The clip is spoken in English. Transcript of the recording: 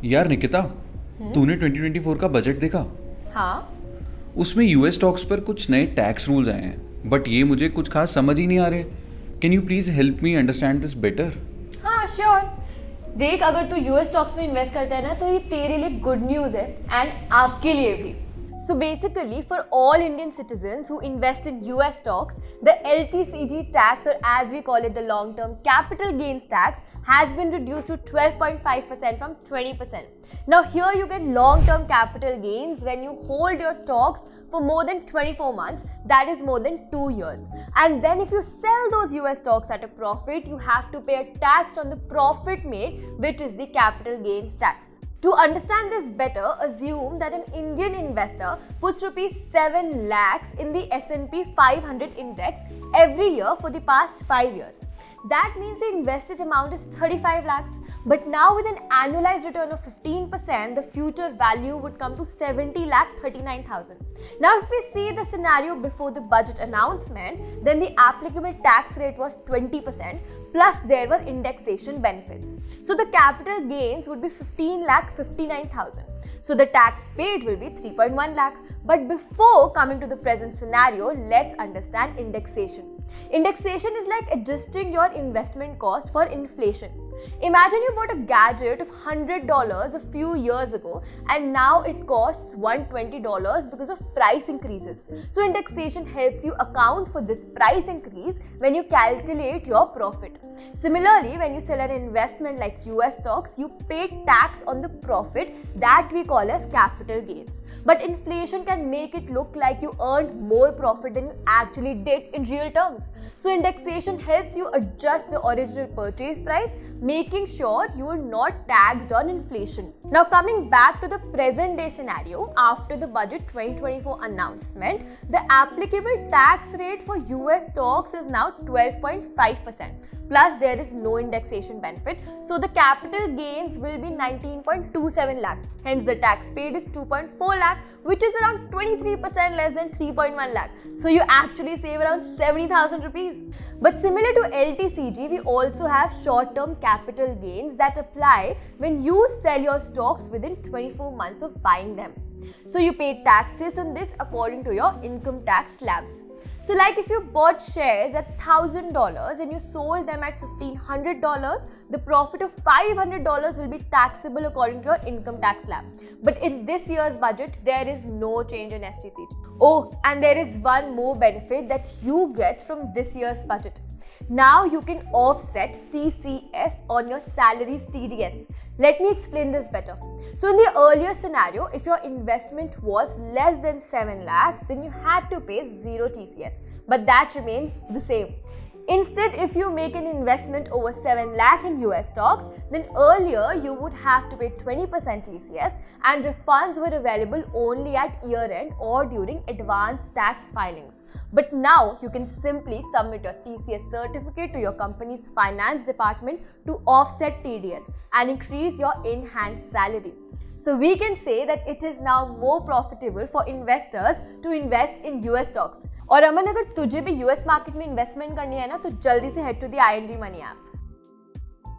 यार निकिता, तूने 2024 का बजट देखा? हाँ। उसमें यूएस स्टॉक्स पर कुछ नए टैक्स रूल्स आए हैं, बट ये मुझे कुछ खास समझ ही नहीं आ रहे। Can you please help me understand this better? हाँ श्योर। देख, अगर तू यूएस स्टॉक्स में इन्वेस्ट करता है ना, तो ये तेरे लिए गुड न्यूज़ है एंड आपके लिए भी। So basically, for all Indian citizens who invest in US stocks, the LTCG tax, or as we call it, the long-term capital gains tax, has been reduced to 12.5% from 20%. Now here you get long-term capital gains when you hold your stocks for more than 24 months, that is more than 2 years. And then if you sell those US stocks at a profit, you have to pay a tax on the profit made, which is the capital gains tax. To understand this better, assume that an Indian investor puts rupees 7 lakhs in the S&P 500 index every year for the past 5 years. That means the invested amount is 35 lakhs. But now with an annualized return of 15%, the future value would come to 70 lakh 39,000. Now if we see the scenario before the budget announcement, then the applicable tax rate was 20%, plus there were indexation benefits. So the capital gains would be 15 lakh 59,000. So the tax paid will be 3.1 lakh. But before coming to the present scenario, let's understand indexation. Indexation is like adjusting your investment cost for inflation. Imagine you bought a gadget of $100 a few years ago and now it costs $120 because of price increases. So indexation helps you account for this price increase when you calculate your profit. Similarly, when you sell an investment like US stocks, you pay tax on the profit that we call as capital gains. But inflation can make it look like you earned more profit than you actually did in real terms. So indexation helps you adjust the original purchase price, making sure you are not taxed on inflation. Now coming back to the present day scenario, after the budget 2024 announcement, the applicable tax rate for US stocks is now 12.5%. Plus there is no indexation benefit, so the capital gains will be 19.27 lakh. Hence the tax paid is 2.4 lakh, which is around 23% less than 3.1 lakh. So you actually save around 70,000 rupees. But similar to LTCG, we also have short-term capital gains that apply when you sell your stocks within 24 months of buying them. So you pay taxes on this according to your income tax slabs. So like if you bought shares at $1,000 and you sold them at $1,500, the profit of $500 will be taxable according to your income tax slab. But in this year's budget, there is no change in STCG. Oh, and there is one more benefit that you get from this year's budget. Now you can offset TCS on your salary's TDS. Let me explain this better. So in the earlier scenario, if your investment was less than 7 lakh, then you had to pay 0 TCS. But that remains the same. Instead, if you make an investment over 7 lakh in US stocks, then earlier you would have to pay 20% TCS and refunds were available only at year end or during advanced tax filings. But now you can simply submit your TCS certificate to your company's finance department to offset TDS and increase your in-hand salary. So we can say that it is now more profitable for investors to invest in US stocks. और अमन, अगर तुझे भी US market में investment करनी है ना, तो जल्दी से head to the ING money app.